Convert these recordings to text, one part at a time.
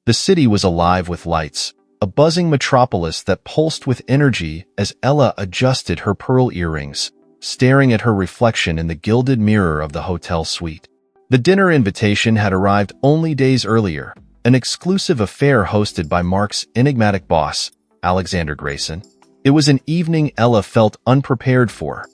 The city was alive with lights, a buzzing metropolis that pulsed with energy as Ella adjusted her pearl earrings, staring at her reflection in the gilded mirror of the hotel suite. The dinner invitation had arrived only days earlier, an exclusive affair hosted by Mark's enigmatic boss, Alexander Grayson. It was an evening Ella felt unprepared for.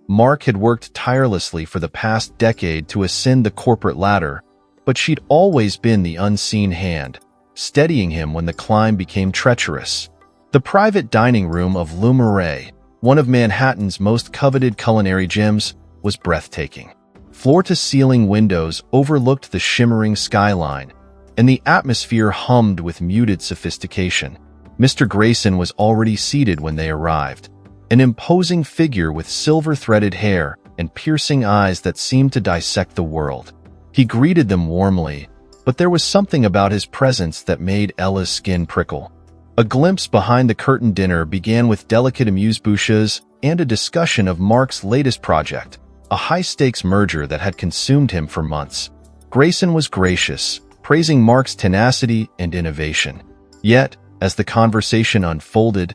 Mark had worked tirelessly for the past decade to ascend the corporate ladder, but she'd always been the unseen hand, steadying him when the climb became treacherous. The private dining room of Le Marais, one of Manhattan's most coveted culinary gems, was breathtaking. Floor-to-ceiling windows overlooked the shimmering skyline, and the atmosphere hummed with muted sophistication. Mr. Grayson was already seated when they arrived, an imposing figure with silver-threaded hair and piercing eyes that seemed to dissect the world. He greeted them warmly, but there was something about his presence that made Ella's skin prickle. A glimpse behind the curtain dinner began with delicate amuse-bouches and a discussion of Mark's latest project, a high-stakes merger that had consumed him for months. Grayson was gracious, praising Mark's tenacity and innovation. Yet, as the conversation unfolded,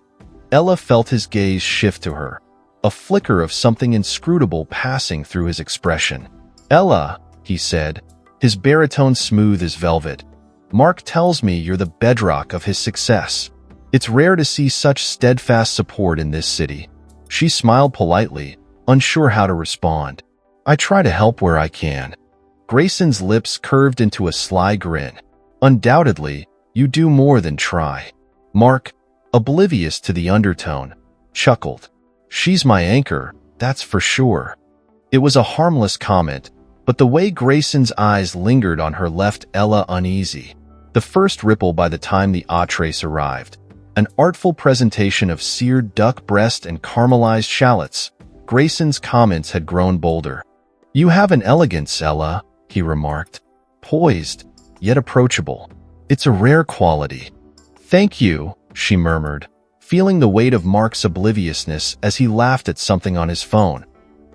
Ella felt his gaze shift to her, a flicker of something inscrutable passing through his expression. "Ella," he said, his baritone smooth as velvet, "Mark tells me you're the bedrock of his success. It's rare to see such steadfast support in this city." She smiled politely, unsure how to respond. "I try to help where I can." Grayson's lips curved into a sly grin. "Undoubtedly, you do more than try." Mark, oblivious to the undertone, chuckled. "She's my anchor, that's for sure." It was a harmless comment, but the way Grayson's eyes lingered on her left Ella uneasy. The first ripple by the time the entrees arrived, an artful presentation of seared duck breast and caramelized shallots. Grayson's comments had grown bolder. "You have an elegance, Ella," he remarked, "poised, yet approachable. It's a rare quality." "Thank you," she murmured, feeling the weight of Mark's obliviousness as he laughed at something on his phone.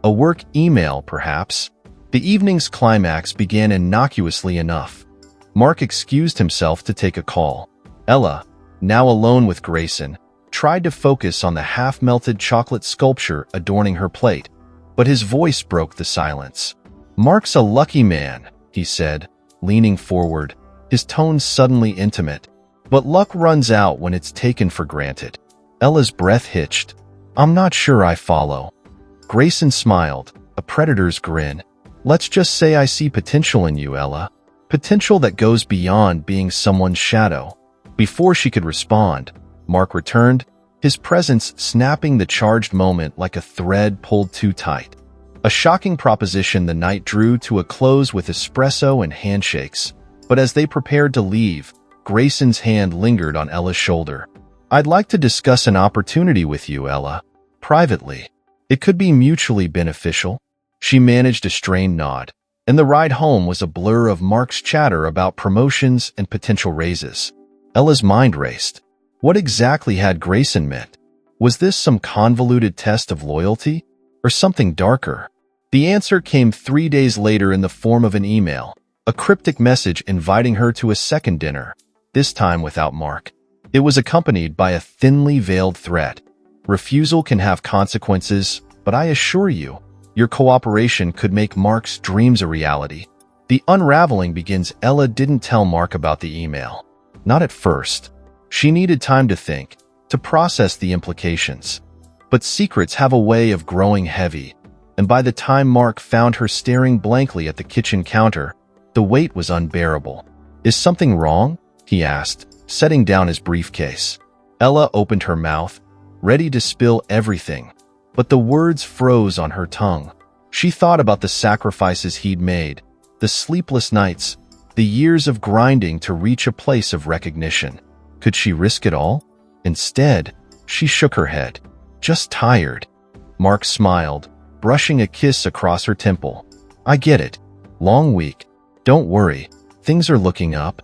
A work email, perhaps? The evening's climax began innocuously enough. Mark excused himself to take a call. Ella, now alone with Grayson, tried to focus on the half-melted chocolate sculpture adorning her plate, but his voice broke the silence. "Mark's a lucky man," he said, leaning forward, his tone suddenly intimate. "But luck runs out when it's taken for granted." Ella's breath hitched. "I'm not sure I follow." Grayson smiled, a predator's grin. "Let's just say I see potential in you, Ella. Potential that goes beyond being someone's shadow." Before she could respond, Mark returned, his presence snapping the charged moment like a thread pulled too tight. A shocking proposition the night drew to a close with espresso and handshakes, but as they prepared to leave, Grayson's hand lingered on Ella's shoulder. "I'd like to discuss an opportunity with you, Ella. Privately. It could be mutually beneficial." She managed a strained nod, and the ride home was a blur of Mark's chatter about promotions and potential raises. Ella's mind raced. What exactly had Grayson meant? Was this some convoluted test of loyalty, or something darker? The answer came 3 days later in the form of an email, a cryptic message inviting her to a second dinner, this time without Mark. It was accompanied by a thinly veiled threat. "Refusal can have consequences, but I assure you, your cooperation could make Mark's dreams a reality." The unraveling begins. Ella didn't tell Mark about the email. Not at first. She needed time to think, to process the implications. But secrets have a way of growing heavy, and by the time Mark found her staring blankly at the kitchen counter, the weight was unbearable. "Is something wrong?" he asked, setting down his briefcase. Ella opened her mouth, ready to spill everything, but the words froze on her tongue. She thought about the sacrifices he'd made, the sleepless nights, the years of grinding to reach a place of recognition. Could she risk it all? Instead, she shook her head. "Just tired." Mark smiled, brushing a kiss across her temple. "I get it. Long week. Don't worry. Things are looking up."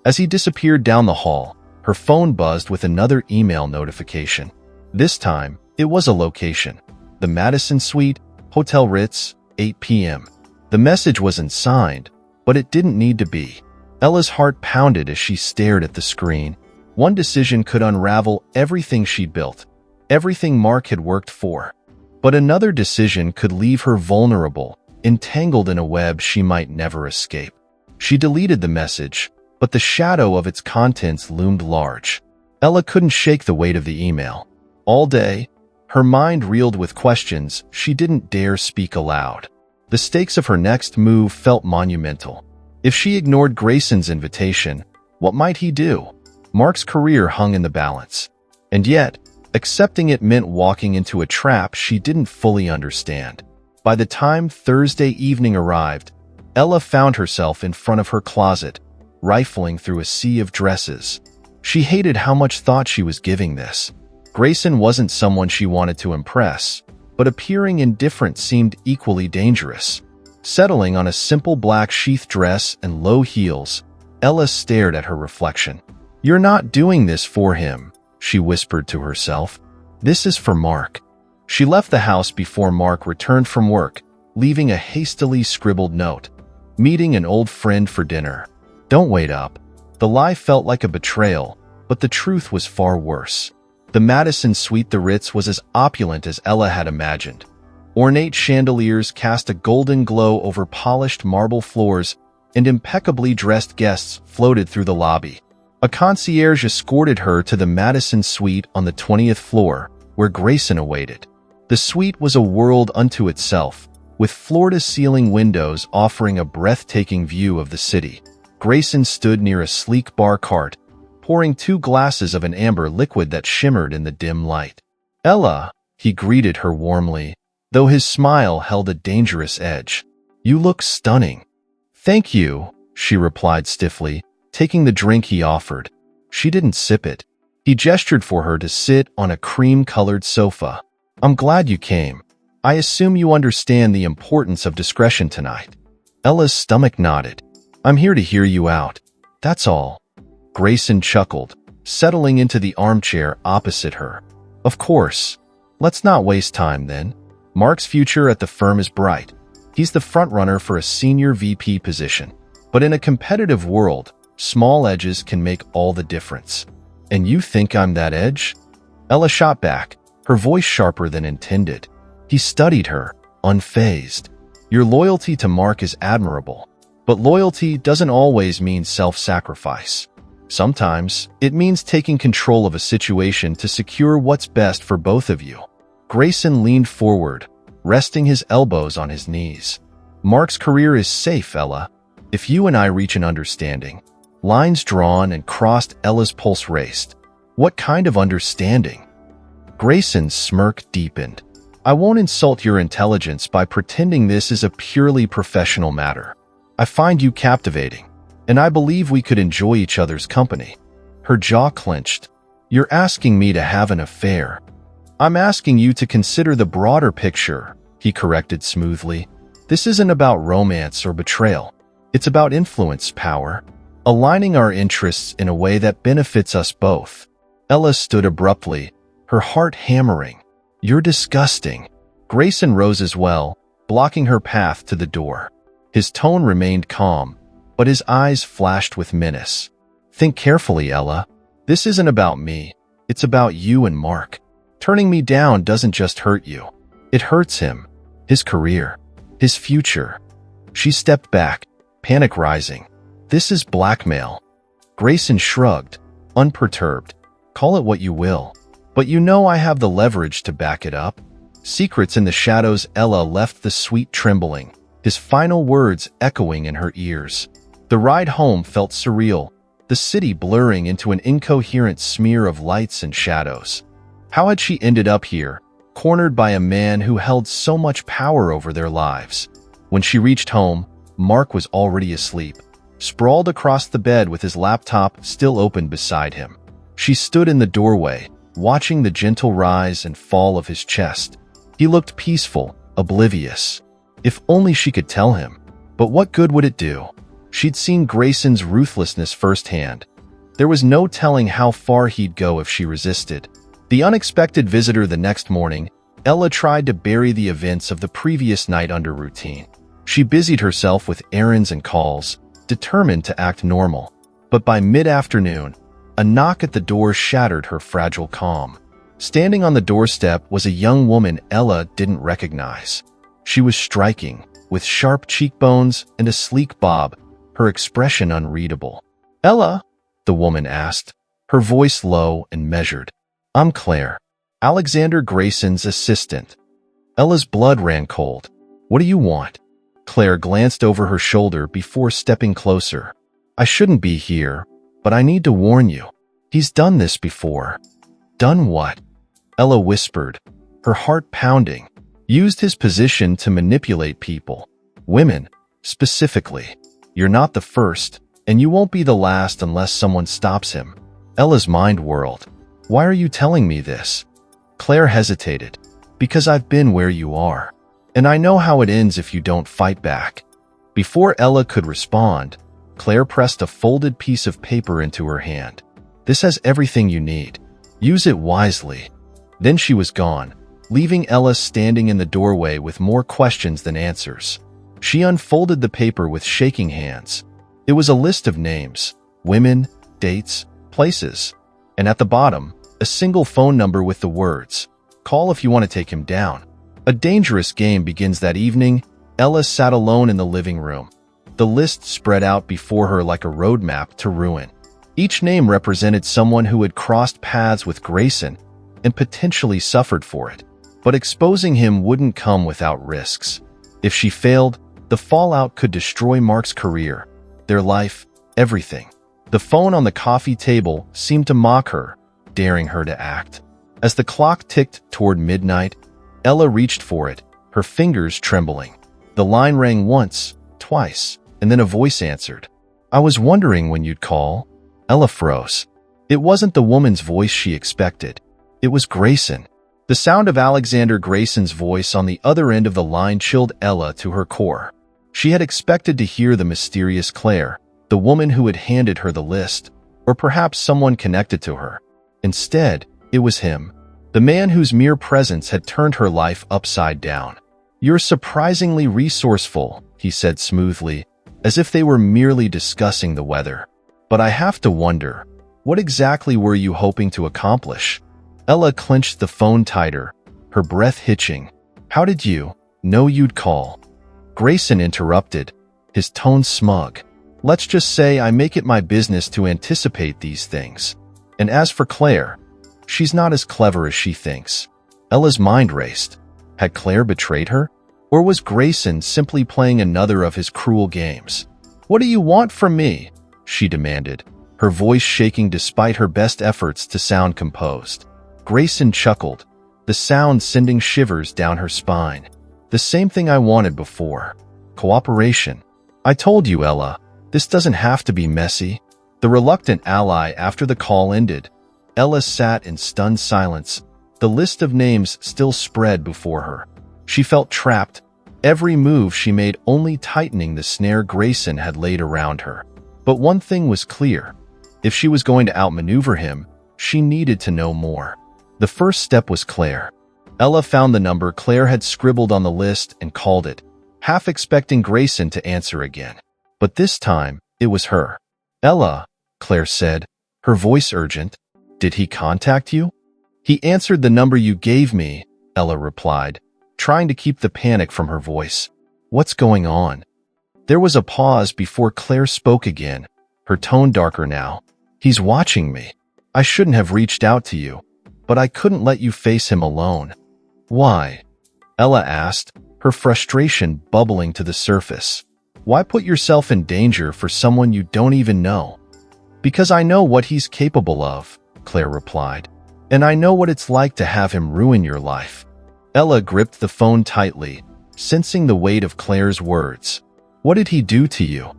As he disappeared down the hall, her phone buzzed with another email notification. This time, it was a location. The Madison Suite, Hotel Ritz, 8 p.m. The message wasn't signed, but it didn't need to be. Ella's heart pounded as she stared at the screen. One decision could unravel everything she built, everything Mark had worked for. But another decision could leave her vulnerable, entangled in a web she might never escape. She deleted the message, but the shadow of its contents loomed large. Ella couldn't shake the weight of the email. All day, her mind reeled with questions she didn't dare speak aloud. The stakes of her next move felt monumental. If she ignored Grayson's invitation, what might he do? Mark's career hung in the balance. And yet, accepting it meant walking into a trap she didn't fully understand. By the time Thursday evening arrived, Ella found herself in front of her closet, rifling through a sea of dresses. She hated how much thought she was giving this. Grayson wasn't someone she wanted to impress, but appearing indifferent seemed equally dangerous. Settling on a simple black sheath dress and low heels, Ella stared at her reflection. "You're not doing this for him," she whispered to herself. "This is for Mark." She left the house before Mark returned from work, leaving a hastily scribbled note. "Meeting an old friend for dinner. Don't wait up." The lie felt like a betrayal, but the truth was far worse. The Madison Suite the Ritz was as opulent as Ella had imagined. Ornate chandeliers cast a golden glow over polished marble floors, and impeccably dressed guests floated through the lobby. A concierge escorted her to the Madison Suite on the 20th floor, where Grayson awaited. The suite was a world unto itself, with floor-to-ceiling windows offering a breathtaking view of the city. Grayson stood near a sleek bar cart, pouring 2 glasses of an amber liquid that shimmered in the dim light. "Ella," he greeted her warmly, though his smile held a dangerous edge. "You look stunning." "Thank you," she replied stiffly, taking the drink he offered. She didn't sip it. He gestured for her to sit on a cream-colored sofa. "I'm glad you came. I assume you understand the importance of discretion tonight." Ella's stomach nodded. "I'm here to hear you out. That's all." Grayson chuckled, settling into the armchair opposite her. "Of course. Let's not waste time then. Mark's future at the firm is bright. He's the frontrunner for a senior VP position. But in a competitive world, small edges can make all the difference. And you think I'm that edge?" Ella shot back, her voice sharper than intended. He studied her, unfazed. "Your loyalty to Mark is admirable. But loyalty doesn't always mean self-sacrifice. Sometimes, it means taking control of a situation to secure what's best for both of you." Grayson leaned forward, resting his elbows on his knees. "Mark's career is safe, Ella. If you and I reach an understanding." Lines drawn and crossed, Ella's pulse raced. "What kind of understanding?" Grayson's smirk deepened. "I won't insult your intelligence by pretending this is a purely professional matter. I find you captivating, and I believe we could enjoy each other's company." Her jaw clenched. "You're asking me to have an affair." "I'm asking you to consider the broader picture," he corrected smoothly. "This isn't about romance or betrayal. It's about influence, power, aligning our interests in a way that benefits us both." Ella stood abruptly, her heart hammering. "You're disgusting." Grayson rose as well, blocking her path to the door. His tone remained calm, but his eyes flashed with menace. "Think carefully, Ella. This isn't about me. It's about you and Mark. Turning me down doesn't just hurt you. It hurts him, his career, his future." She stepped back, panic rising. "This is blackmail." Grayson shrugged, unperturbed. "Call it what you will. But you know I have the leverage to back it up." Secrets in the shadows. Ella left the suite trembling, his final words echoing in her ears. The ride home felt surreal, the city blurring into an incoherent smear of lights and shadows. How had she ended up here, cornered by a man who held so much power over their lives? When she reached home, Mark was already asleep, sprawled across the bed with his laptop still open beside him. She stood in the doorway, watching the gentle rise and fall of his chest. He looked peaceful, oblivious. If only she could tell him. But what good would it do? She'd seen Grayson's ruthlessness firsthand. There was no telling how far he'd go if she resisted. The unexpected visitor the next morning, Ella tried to bury the events of the previous night under routine. She busied herself with errands and calls, determined to act normal. But by mid-afternoon, a knock at the door shattered her fragile calm. Standing on the doorstep was a young woman Ella didn't recognize. She was striking, with sharp cheekbones and a sleek bob, her expression unreadable. "Ella?" the woman asked, her voice low and measured. "I'm Claire, Alexander Grayson's assistant." Ella's blood ran cold. "What do you want?" Claire glanced over her shoulder before stepping closer. "I shouldn't be here, but I need to warn you. He's done this before." "Done what?" Ella whispered, her heart pounding. "Used his position to manipulate people. Women, specifically. You're not the first, and you won't be the last unless someone stops him." Ella's mind whirled. "Why are you telling me this?" Claire hesitated. "Because I've been where you are, and I know how it ends if you don't fight back." Before Ella could respond, Claire pressed a folded piece of paper into her hand. "This has everything you need. Use it wisely." Then she was gone, leaving Ella standing in the doorway with more questions than answers. She unfolded the paper with shaking hands. It was a list of names, women, dates, places, and at the bottom, a single phone number with the words, "Call if you want to take him down." A dangerous game begins that evening. Ella sat alone in the living room. The list spread out before her like a roadmap to ruin. Each name represented someone who had crossed paths with Grayson and potentially suffered for it. But exposing him wouldn't come without risks. If she failed, the fallout could destroy Mark's career, their life, everything. The phone on the coffee table seemed to mock her, daring her to act. As the clock ticked toward midnight, Ella reached for it, her fingers trembling. The line rang once, twice, and then a voice answered. "I was wondering when you'd call." Ella froze. It wasn't the woman's voice she expected. It was Grayson. The sound of Alexander Grayson's voice on the other end of the line chilled Ella to her core. She had expected to hear the mysterious Claire, the woman who had handed her the list, or perhaps someone connected to her. Instead, it was him, the man whose mere presence had turned her life upside down. "You're surprisingly resourceful," he said smoothly, as if they were merely discussing the weather. "But I have to wonder, what exactly were you hoping to accomplish?" Ella clenched the phone tighter, her breath hitching. "How did you know you'd call?" Grayson interrupted, his tone smug. "Let's just say I make it my business to anticipate these things. And as for Claire, she's not as clever as she thinks." Ella's mind raced. Had Claire betrayed her? Or was Grayson simply playing another of his cruel games? "What do you want from me?" she demanded, her voice shaking despite her best efforts to sound composed. Grayson chuckled, the sound sending shivers down her spine. "The same thing I wanted before. Cooperation. I told you, Ella, this doesn't have to be messy." The reluctant ally after the call ended. Ella sat in stunned silence, the list of names still spread before her. She felt trapped, every move she made only tightening the snare Grayson had laid around her. But one thing was clear. If she was going to outmaneuver him, she needed to know more. The first step was Claire. Ella found the number Claire had scribbled on the list and called it, half expecting Grayson to answer again. But this time, it was her. "Ella," Claire said, her voice urgent, "did he contact you?" "He answered the number you gave me," Ella replied, trying to keep the panic from her voice. "What's going on?" There was a pause before Claire spoke again, her tone darker now. "He's watching me. I shouldn't have reached out to you, but I couldn't let you face him alone." "Why?" Ella asked, her frustration bubbling to the surface. "Why put yourself in danger for someone you don't even know?" "Because I know what he's capable of," Claire replied. "And I know what it's like to have him ruin your life." Ella gripped the phone tightly, sensing the weight of Claire's words. "What did he do to you?"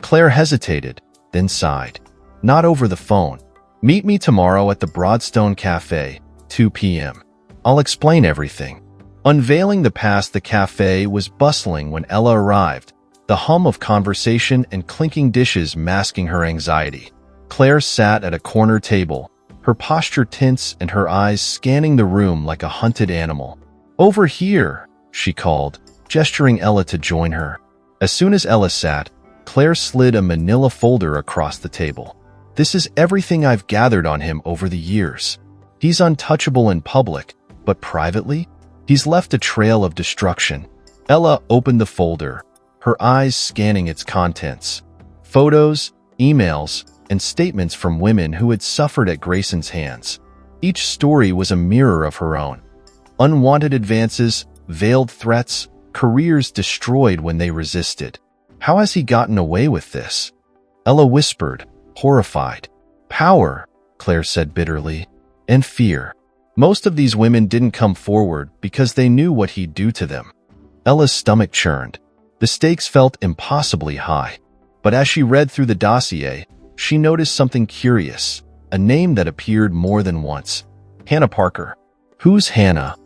Claire hesitated, then sighed. "Not over the phone. Meet me tomorrow at the Broadstone Cafe, 2 p.m. I'll explain everything." Unveiling the past, the cafe was bustling when Ella arrived, the hum of conversation and clinking dishes masking her anxiety. Claire sat at a corner table, her posture tense and her eyes scanning the room like a hunted animal. "Over here," she called, gesturing Ella to join her. As soon as Ella sat, Claire slid a manila folder across the table. "This is everything I've gathered on him over the years. He's untouchable in public, but privately, he's left a trail of destruction." Ella opened the folder, her eyes scanning its contents. Photos, emails, and statements from women who had suffered at Grayson's hands. Each story was a mirror of her own. Unwanted advances, veiled threats, careers destroyed when they resisted. How has he gotten away with this? Ella whispered, horrified. "Power," Claire said bitterly, "and fear." Most of these women didn't come forward because they knew what he'd do to them. Ella's stomach churned. The stakes felt impossibly high. But as she read through the dossier, she noticed something curious, a name that appeared more than once. Hannah Parker. "Who's Hannah?"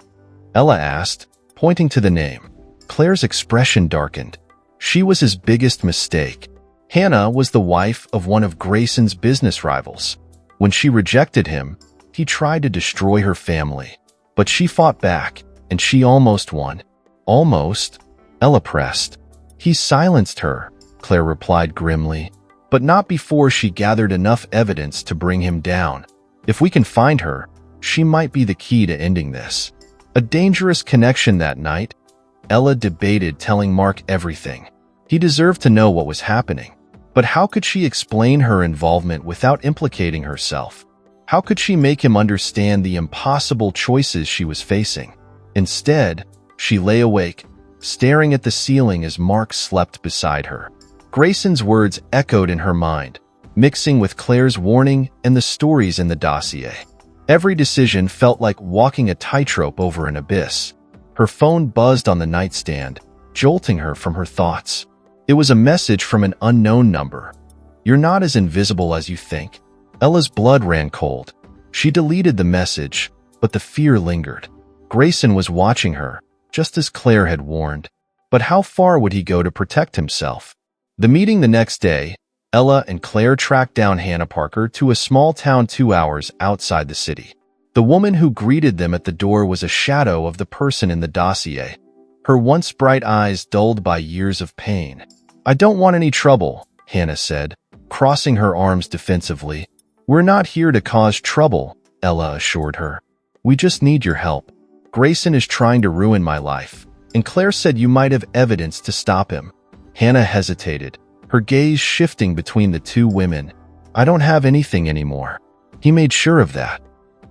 Ella asked, pointing to the name. Claire's expression darkened. She was his biggest mistake. Hannah was the wife of one of Grayson's business rivals. When she rejected him, he tried to destroy her family. But she fought back, and she almost won. "Almost?" Ella pressed. "He silenced her," Claire replied grimly, "but not before she gathered enough evidence to bring him down. If we can find her, she might be the key to ending this." A dangerous connection that night. Ella debated telling Mark everything. He deserved to know what was happening. But how could she explain her involvement without implicating herself? How could she make him understand the impossible choices she was facing? Instead, she lay awake, staring at the ceiling as Mark slept beside her. Grayson's words echoed in her mind, mixing with Claire's warning and the stories in the dossier. Every decision felt like walking a tightrope over an abyss. Her phone buzzed on the nightstand, jolting her from her thoughts. It was a message from an unknown number. "You're not as invisible as you think." Ella's blood ran cold. She deleted the message, but the fear lingered. Grayson was watching her, just as Claire had warned. But how far would he go to protect himself? The meeting the next day, Ella and Claire tracked down Hannah Parker to a small town 2 hours outside the city. The woman who greeted them at the door was a shadow of the person in the dossier, her once bright eyes dulled by years of pain. "I don't want any trouble," Hannah said, crossing her arms defensively. "We're not here to cause trouble," Ella assured her. "We just need your help. Grayson is trying to ruin my life, and Claire said you might have evidence to stop him." Hannah hesitated, her gaze shifting between the two women. "I don't have anything anymore." He made sure of that.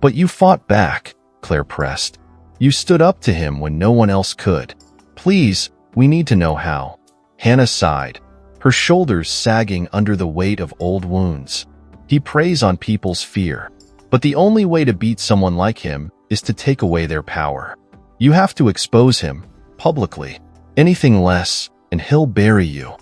"But you fought back," Claire pressed. "You stood up to him when no one else could. Please, we need to know how." Hannah sighed, her shoulders sagging under the weight of old wounds. "He preys on people's fear. But the only way to beat someone like him is to take away their power. You have to expose him, publicly. Anything less, and he'll bury you."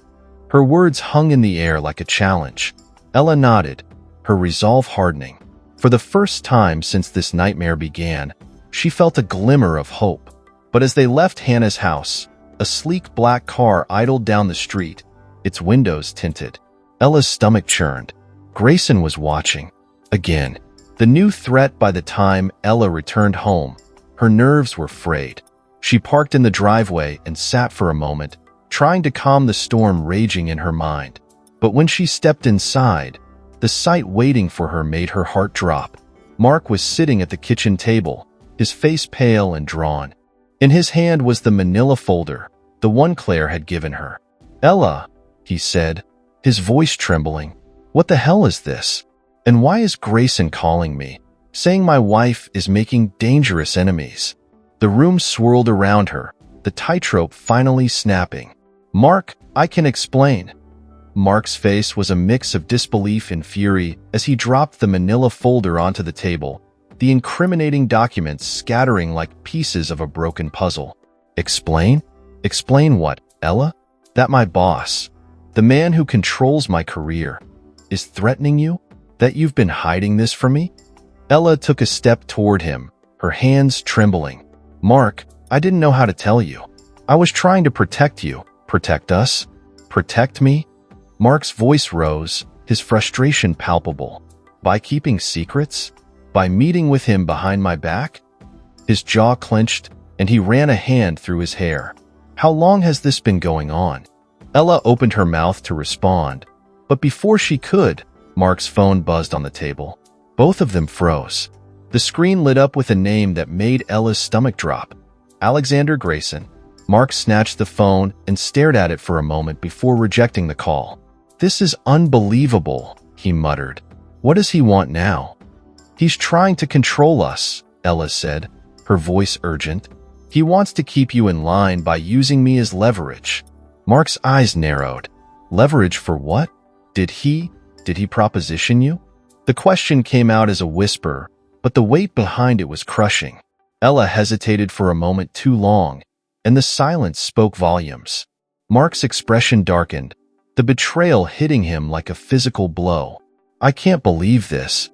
Her words hung in the air like a challenge. Ella nodded, her resolve hardening. For the first time since this nightmare began, she felt a glimmer of hope. But as they left Hannah's house, a sleek black car idled down the street, its windows tinted. Ella's stomach churned. Grayson was watching. Again. The new threat. By the time Ella returned home, her nerves were frayed. She parked in the driveway and sat for a moment, trying to calm the storm raging in her mind. But when she stepped inside, the sight waiting for her made her heart drop. Mark was sitting at the kitchen table, his face pale and drawn. In his hand was the manila folder, the one Claire had given her. "Ella," he said, his voice trembling, "what the hell is this? And why is Grayson calling me, saying my wife is making dangerous enemies?" The room swirled around her, the tightrope finally snapping. "Mark, I can explain." Mark's face was a mix of disbelief and fury as he dropped the manila folder onto the table, the incriminating documents scattering like pieces of a broken puzzle. "Explain? Explain what, Ella? That my boss, the man who controls my career, is threatening you? That you've been hiding this from me?" Ella took a step toward him, her hands trembling. "Mark, I didn't know how to tell you. I was trying to protect you. Protect us? Protect me?" Mark's voice rose, his frustration palpable. "By keeping secrets? By meeting with him behind my back?" His jaw clenched, and he ran a hand through his hair. "How long has this been going on?" Ella opened her mouth to respond, but before she could, Mark's phone buzzed on the table. Both of them froze. The screen lit up with a name that made Ella's stomach drop. Alexander Grayson. Mark snatched the phone and stared at it for a moment before rejecting the call. "This is unbelievable," he muttered. "What does he want now?" "He's trying to control us," Ella said, her voice urgent. "He wants to keep you in line by using me as leverage." Mark's eyes narrowed. "Leverage for what? Did he proposition you?" The question came out as a whisper, but the weight behind it was crushing. Ella hesitated for a moment too long, and the silence spoke volumes. Mark's expression darkened, the betrayal hitting him like a physical blow. "I can't believe this."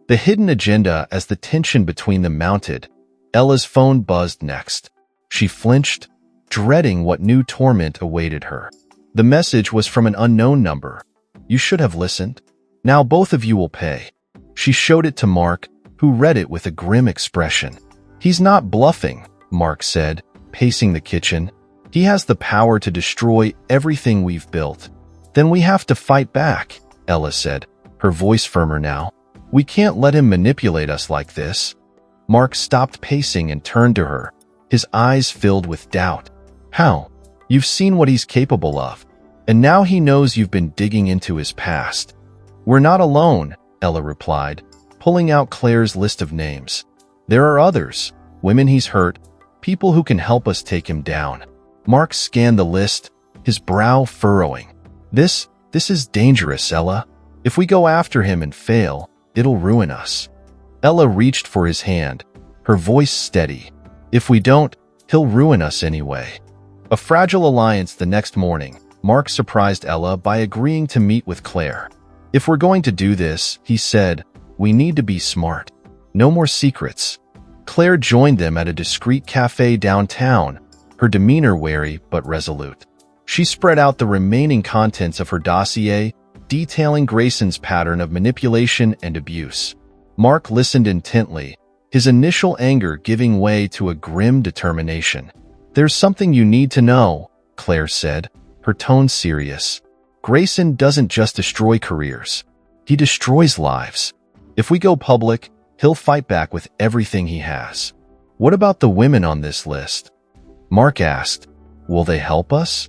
The hidden agenda as the tension between them mounted. Ella's phone buzzed next. She flinched, dreading what new torment awaited her. The message was from an unknown number. "You should have listened. Now both of you will pay." She showed it to Mark, who read it with a grim expression. "He's not bluffing," Mark said, pacing the kitchen. "He has the power to destroy everything we've built." "Then we have to fight back," Ella said, her voice firmer now. "We can't let him manipulate us like this." Mark stopped pacing and turned to her, his eyes filled with doubt. "How? You've seen what he's capable of, and now he knows you've been digging into his past." "We're not alone," Ella replied, pulling out Claire's list of names. "There are others, women he's hurt, people who can help us take him down." Mark scanned the list, his brow furrowing. This is dangerous, Ella. If we go after him and fail, it'll ruin us." Ella reached for his hand, her voice steady. "If we don't, he'll ruin us anyway." A fragile alliance. The next morning, Mark surprised Ella by agreeing to meet with Claire. "If we're going to do this," he said, "we need to be smart. No more secrets." Claire joined them at a discreet cafe downtown, her demeanor wary but resolute. She spread out the remaining contents of her dossier, detailing Grayson's pattern of manipulation and abuse. Mark listened intently, his initial anger giving way to a grim determination. "There's something you need to know," Claire said, her tone serious. "Grayson doesn't just destroy careers. He destroys lives. If we go public, he'll fight back with everything he has." "What about the women on this list?" Mark asked. "Will they help us?"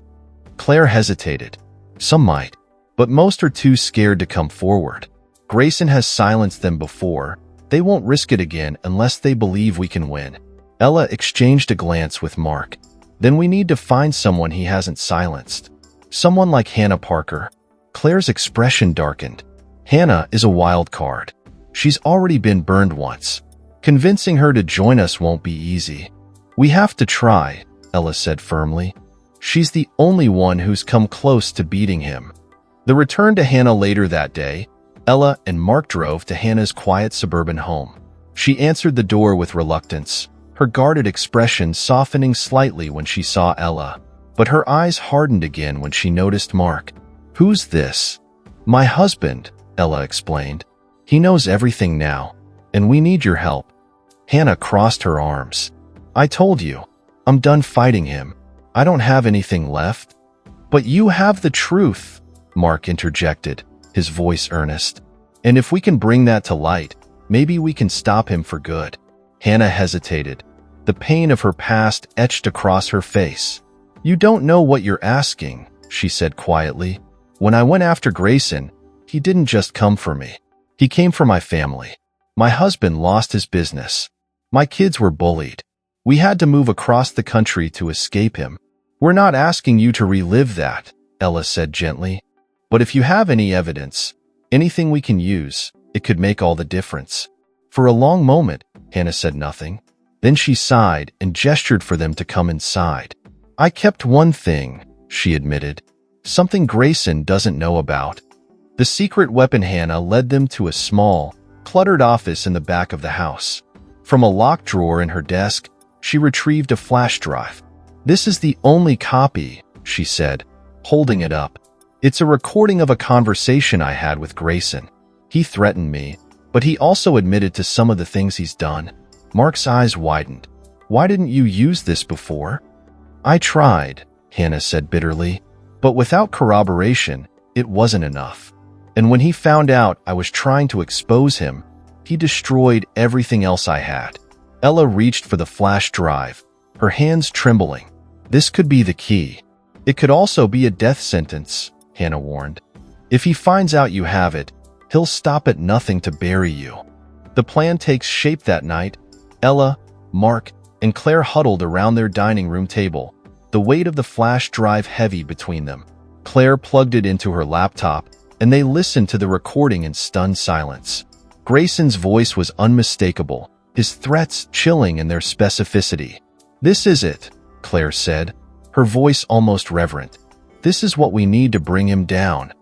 Claire hesitated. "Some might, but most are too scared to come forward. Grayson has silenced them before. They won't risk it again unless they believe we can win." Ella exchanged a glance with Mark. "Then we need to find someone he hasn't silenced. Someone like Hannah Parker." Claire's expression darkened. "Hannah is a wild card. She's already been burned once. Convincing her to join us won't be easy." "We have to try," Ella said firmly. "She's the only one who's come close to beating him." The return to Hannah later that day, Ella and Mark drove to Hannah's quiet suburban home. She answered the door with reluctance, her guarded expression softening slightly when she saw Ella. But her eyes hardened again when she noticed Mark. "Who's this?" "My husband," Ella explained. "He knows everything now, and we need your help." Hannah crossed her arms. "I told you, I'm done fighting him. I don't have anything left." "But you have the truth," Mark interjected, his voice earnest. "And if we can bring that to light, maybe we can stop him for good." Hannah hesitated, the pain of her past etched across her face. "You don't know what you're asking," she said quietly. "When I went after Grayson, he didn't just come for me. He came for my family. My husband lost his business. My kids were bullied. We had to move across the country to escape him." "We're not asking you to relive that," Ella said gently. "But if you have any evidence, anything we can use, it could make all the difference." For a long moment, Hannah said nothing. Then she sighed and gestured for them to come inside. "I kept one thing," she admitted. "Something Grayson doesn't know about." The secret weapon. Hannah led them to a small, cluttered office in the back of the house. From a locked drawer in her desk, she retrieved a flash drive. "This is the only copy," she said, holding it up. "It's a recording of a conversation I had with Grayson. He threatened me, but he also admitted to some of the things he's done." Mark's eyes widened. "Why didn't you use this before?" "I tried," Hannah said bitterly, But without corroboration, it wasn't enough. And when he found out I was trying to expose him, he destroyed everything else I had. Ella reached for the flash drive, her hands trembling. This could be the key. It could also be a death sentence, Hannah warned. If he finds out you have it, he'll stop at nothing to bury you. The plan takes shape that night. Ella, Mark, and Claire huddled around their dining room table, the weight of the flash drive heavy between them. Claire plugged it into her laptop, and they listened to the recording in stunned silence. Grayson's voice was unmistakable, his threats chilling in their specificity. "This is it," Claire said, her voice almost reverent. "This is what we need to bring him down.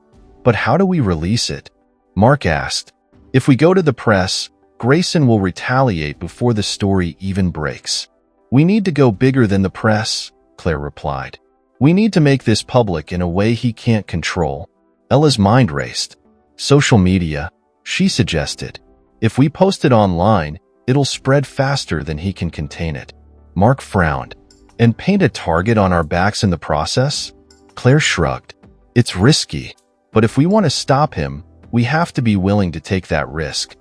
But how do we release it?" Mark asked. "If we go to the press, Grayson will retaliate before the story even breaks." "We need to go bigger than the press," Claire replied. "We need to make this public in a way he can't control." Ella's mind raced. "Social media," she suggested. "If we post it online, it'll spread faster than he can contain it." Mark frowned. "And paint a target on our backs in the process?" Claire shrugged. "It's risky, but if we want to stop him, we have to be willing to take that risk."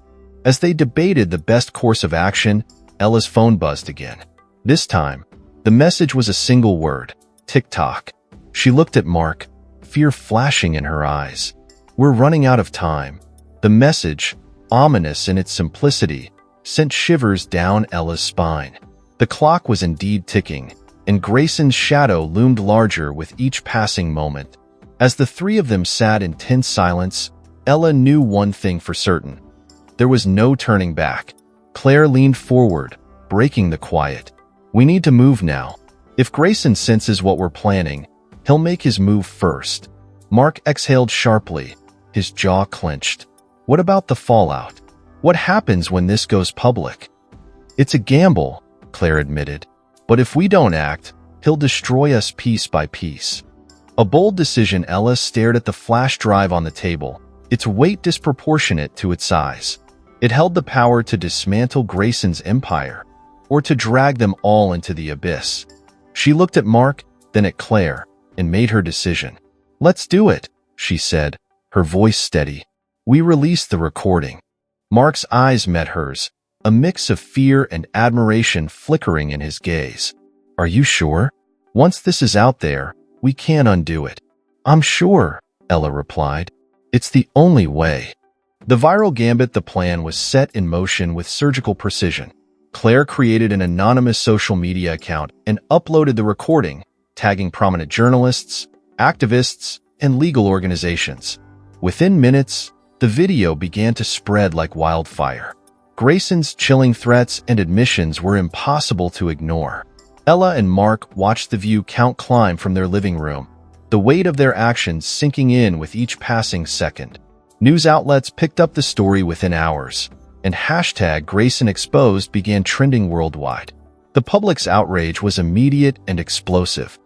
As they debated the best course of action, Ella's phone buzzed again. This time, the message was a single word: TikTok. She looked at Mark, fear flashing in her eyes. "We're running out of time." The message, ominous in its simplicity, sent shivers down Ella's spine. The clock was indeed ticking, and Grayson's shadow loomed larger with each passing moment. As the three of them sat in tense silence, Ella knew one thing for certain. There was no turning back. Claire leaned forward, breaking the quiet. "We need to move now. If Grayson senses what we're planning, he'll make his move first." Mark exhaled sharply, his jaw clenched. "What about the fallout? What happens when this goes public?" "It's a gamble," Claire admitted. "But if we don't act, he'll destroy us piece by piece." A bold decision. Ella stared at the flash drive on the table, its weight disproportionate to its size. It held the power to dismantle Grayson's empire, or to drag them all into the abyss. She looked at Mark, then at Claire, and made her decision. "Let's do it," she said, her voice steady. "We released the recording." Mark's eyes met hers, a mix of fear and admiration flickering in his gaze. "Are you sure? Once this is out there, we can't undo it." "I'm sure," Ella replied. "It's the only way." The viral gambit. The plan was set in motion with surgical precision. Claire created an anonymous social media account and uploaded the recording, tagging prominent journalists, activists, and legal organizations. Within minutes, the video began to spread like wildfire. Grayson's chilling threats and admissions were impossible to ignore. Ella and Mark watched the view count climb from their living room, the weight of their actions sinking in with each passing second. News outlets picked up the story within hours, and #GraysonExposed began trending worldwide. The public's outrage was immediate and explosive.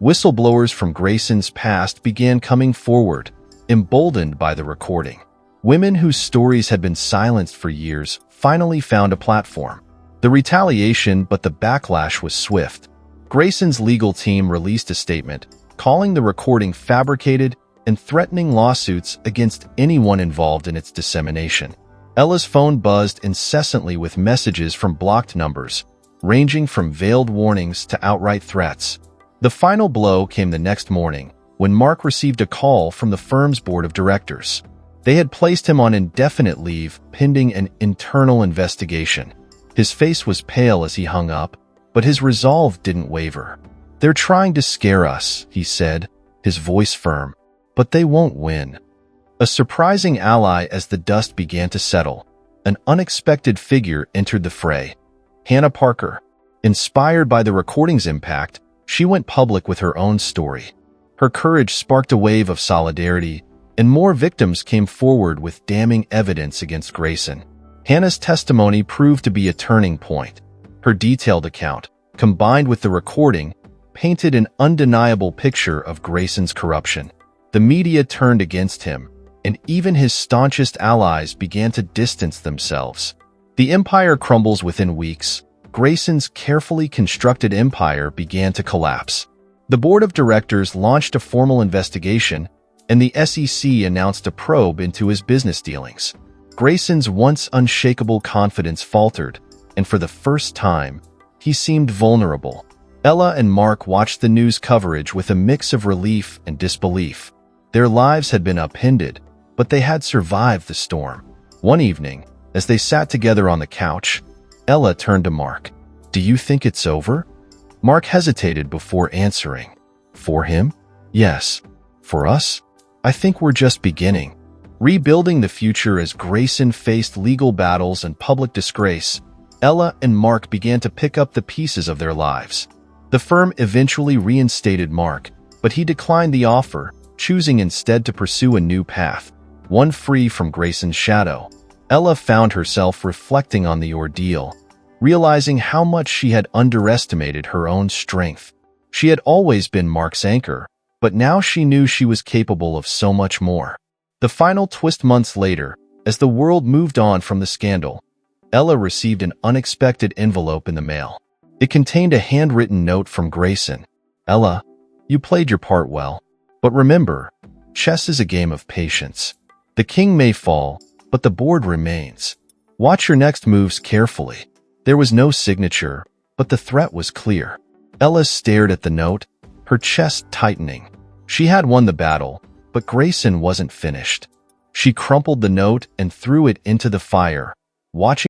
Whistleblowers from Grayson's past began coming forward, emboldened by the recording. Women whose stories had been silenced for years finally found a platform. The retaliation, but the backlash was swift. Grayson's legal team released a statement, calling the recording fabricated and threatening lawsuits against anyone involved in its dissemination. Ella's phone buzzed incessantly with messages from blocked numbers, ranging from veiled warnings to outright threats. The final blow came the next morning, when Mark received a call from the firm's board of directors. They had placed him on indefinite leave pending an internal investigation. His face was pale as he hung up, but his resolve didn't waver. "They're trying to scare us," he said, his voice firm, "but they won't win." A surprising ally. As the dust began to settle, an unexpected figure entered the fray. Hannah Parker. Inspired by the recording's impact, she went public with her own story. Her courage sparked a wave of solidarity, and more victims came forward with damning evidence against Grayson. Hannah's testimony proved to be a turning point. Her detailed account, combined with the recording, painted an undeniable picture of Grayson's corruption. The media turned against him, and even his staunchest allies began to distance themselves. The empire crumbles within weeks. Grayson's carefully constructed empire began to collapse. The board of directors launched a formal investigation, and the SEC announced a probe into his business dealings. Grayson's once unshakable confidence faltered, and for the first time, he seemed vulnerable. Ella and Mark watched the news coverage with a mix of relief and disbelief. Their lives had been upended, but they had survived the storm. One evening, as they sat together on the couch, Ella turned to Mark. "Do you think it's over?" Mark hesitated before answering. "For him? Yes. For us? I think we're just beginning." Rebuilding the future as Grayson faced legal battles and public disgrace, Ella and Mark began to pick up the pieces of their lives. The firm eventually reinstated Mark, but he declined the offer, choosing instead to pursue a new path, one free from Grayson's shadow. Ella found herself reflecting on the ordeal, realizing how much she had underestimated her own strength. She had always been Mark's anchor, but now she knew she was capable of so much more. The final twist months later, as the world moved on from the scandal, Ella received an unexpected envelope in the mail. It contained a handwritten note from Grayson. "Ella, you played your part well. But remember, chess is a game of patience. The king may fall, but the board remains. Watch your next moves carefully." There was no signature, but the threat was clear. Ella stared at the note, her chest tightening. She had won the battle, but Grayson wasn't finished. She crumpled the note and threw it into the fire, watching